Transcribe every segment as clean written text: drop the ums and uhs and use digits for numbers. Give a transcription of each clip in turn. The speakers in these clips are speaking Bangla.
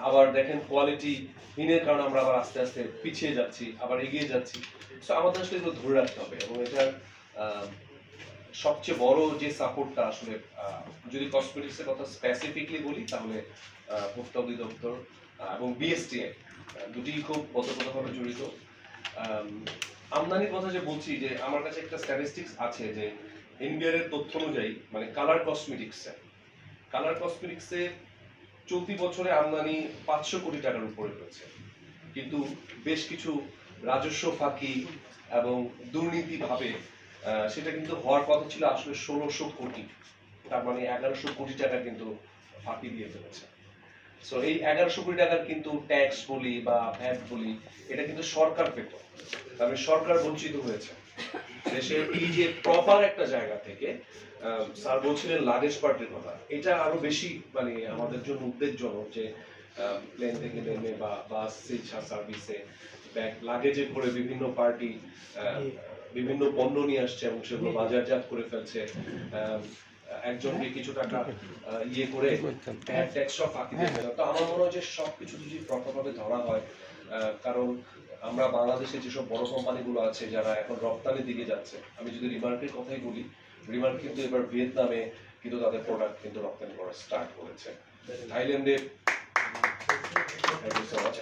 আবার দেখেন কোয়ালিটি হীনের কারণে আমরা আবার আস্তে আস্তে পিছিয়ে যাচ্ছি, আবার এগিয়ে যাচ্ছি। সো আমাদের আসলে এগুলো ধরে রাখতে হবে এবং এটার সবচেয়ে বড় যে সাপোর্টটা আসলে যদি কসমেটিক্সের কথা স্পেসিফিকলি বলি তাহলে ভোক্তা অধিদপ্তর এবং বিএসটিআই দুটিই খুব ওতপ্রোতভাবে জড়িত। আমদানির কথা যে বলছি, যে আমার কাছে একটা স্ট্যাটিস্টিক্স আছে যে এনবিআর এর তথ্য অনুযায়ী মানে কালার কসমেটিক্সে চলতি বছরে আমদানি 500 কোটি টাকার উপরে হয়েছে, কিন্তু বেশ কিছু রাজস্ব ফাঁকি এবং দুর্নীতি ভাবে সেটা কিন্তু হওয়ার কথা ছিল আসলে 1600 কোটি, তার মানে 1100 কোটি টাকা কিন্তু ফাঁকি দিয়ে ফেলেছে। সো এই 1100 কোটি টাকার কিন্তু ট্যাক্স বলি বা ভ্যাট বলি এটা কিন্তু সরকার পেত, তবে সরকার বঞ্চিত হয়েছে। দেশের এই যে প্রপার একটা জায়গা থেকে স্যার বলছিলেন লাগেজ পার্টির কথা, এটা আরো বেশি মানে আমাদের জন্য উদ্বেগজনক যে প্লেন থেকে নেমে বা বাস সার্ভিসে ব্যাগ লাগেজে করে বিভিন্ন পার্টি বিভিন্ন পণ্য নিয়ে আসছে এবং সেগুলো বাজারজাত করে ফেলছে, একজনকে কিছু টাকা ইয়ে করে ট্যাক্সটা ফাঁকি দিয়ে ফেলে। তো আমার মনে হয় যে সবকিছু যদি প্রপারভাবে ধরা হয়, কারণ আমরা বাংলাদেশে যেসব বড় কোম্পানিগুলো আছে যারা এখন রপ্তানির দিকে যাচ্ছে, আমি যদি রিমার্কের কথাই বলি, রিমার্ক কিন্তু এবার ভিয়েতনামে কিন্তু তাদের প্রোডাক্ট কিন্তু রপ্তানি করা স্টার্ট করেছে, থাইল্যান্ডে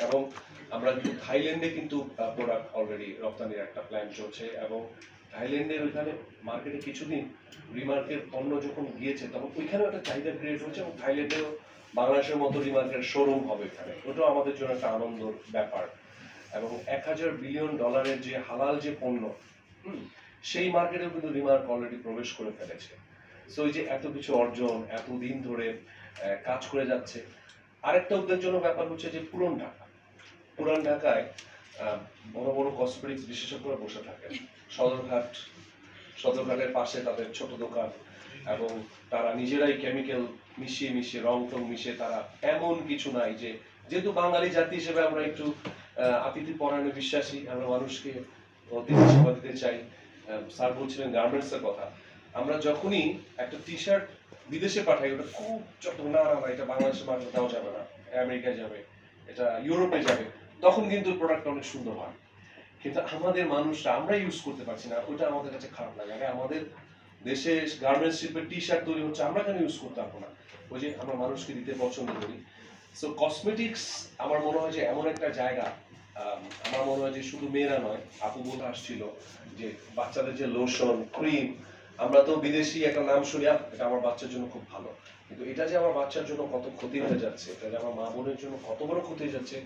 এবং আমরা কিন্তু থাইল্যান্ডে কিন্তু প্রোডাক্ট অলরেডি রপ্তানির একটা প্ল্যান চলছে এবং থাইল্যান্ডের ওইখানে মার্কেটে কিছুদিন রিমার্কের পণ্য যখন গিয়েছে তখন ওইখানেও একটা চাহিদা ক্রিয়েট হচ্ছে এবং থাইল্যান্ডেও বাংলাদেশের মতো রিমার্কের শোরুম হবে এখানে, ওটাও আমাদের জন্য একটা আনন্দের ব্যাপার। এবং 1000 বিলিয়ন ডলারের যে হালাল যে পণ্য, সেই মার্কেটেও কিন্তু রিমার্ক অলরেডি প্রবেশ করে ফেলেছে। সো এই যে এত কিছু অর্জন এতদিন ধরে কাজ করে যাচ্ছে। আরেকটা উদ্বেগজনক ব্যাপার হচ্ছে যে পুরান ঢাকায় বড় বড় কসমেটিক্স বিশেষজ্ঞরা বসে থাকেন, সদরঘাটের পাশে তাদের ছোট দোকান এবং তারা নিজেরাই কেমিক্যাল মিশিয়ে রং টং মিশিয়ে, তারা এমন কিছু নাই যে, যেহেতু বাঙালি জাতি হিসেবে আমরা একটু আতিথি পরায়ণে বিশ্বাসী, আমরা মানুষকে অতিথি সেবা দিতে চাই। স্যার বলছিলেন গার্মেন্টস এর কথা, আমরা যখনই একটা টি শার্ট বিদেশে পাঠাই ওটা খুব না এটা বাংলাদেশের মার্কেটে দেওয়া যাবে না, আমেরিকায় যাবে, এটা ইউরোপে যাবে, তখন কিন্তু প্রোডাক্ট অনেক সুন্দর হয়। কিন্তু আমাদের মানুষরা আমরা ইউজ করতে পারছি না, ওইটা আমাদের কাছে খারাপ লাগে। আরে আমাদের দেশে গার্মেন্টস শিল্পের টি শার্ট তৈরি হচ্ছে, আমরা কেন ইউজ করতে পারবো না? ওই যে আমরা মানুষকে দিতে পছন্দ করি। সো কসমেটিক্স আমার মনে হয় যে এমন একটা জায়গা, আমার মনে হয় যে শুধু মেয়েরা নয়, আপু বলে আসছিল যে বাচ্চাদের যে লোশন ক্রিম, আমরা তো বিদেশি একটা নাম শুনি এটা আমার বাচ্চার জন্য খুব ভালো, কিন্তু এটা যে আমার বাচ্চার জন্য কত ক্ষতি হয়ে যাচ্ছে, এটা যে আমার মা বোনের জন্য কত বড় ক্ষতি হয়ে যাচ্ছে,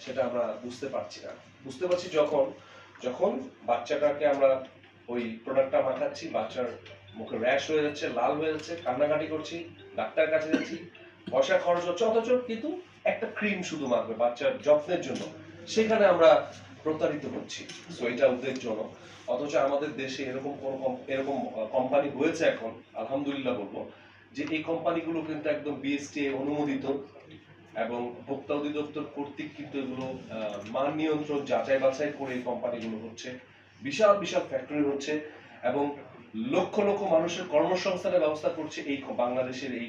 সেটা আমরা বুঝতে পারছি না। বুঝতে পারছি যখন বাচ্চাটাকে আমরা ওই প্রোডাক্টটা মাখাচ্ছি, বাচ্চার মুখে র্যাশ হয়ে যাচ্ছে, লাল হয়ে যাচ্ছে, কান্নাকাটি করছি, ডাক্তার কাছে যাচ্ছি, পয়সা খরচ হচ্ছে, অথচ কিন্তু একটা ক্রিম শুধু মাখবে বাচ্চার যত্নের জন্য, সেখানে আমরা প্রতারিত হচ্ছি। সো এটা উদ্বেগজনক। অথচ আমাদের দেশে এরকম কোম্পানি হয়েছে এখন, আলহামদুলিল্লাহ বলবো, যে এই কোম্পানিগুলো কিন্তু একদম বিএসটিআই অনুমোদিত এবং ভোক্তা অধিদপ্তর কর্তৃক কিন্তু এগুলো মান নিয়ন্ত্রণ যাচাই বাছাই করে এই কোম্পানিগুলো হচ্ছে, বিশাল ফ্যাক্টরি হচ্ছে এবং লক্ষ মানুষের কর্মসংস্থানের ব্যবস্থা করছে এই বাংলাদেশের এই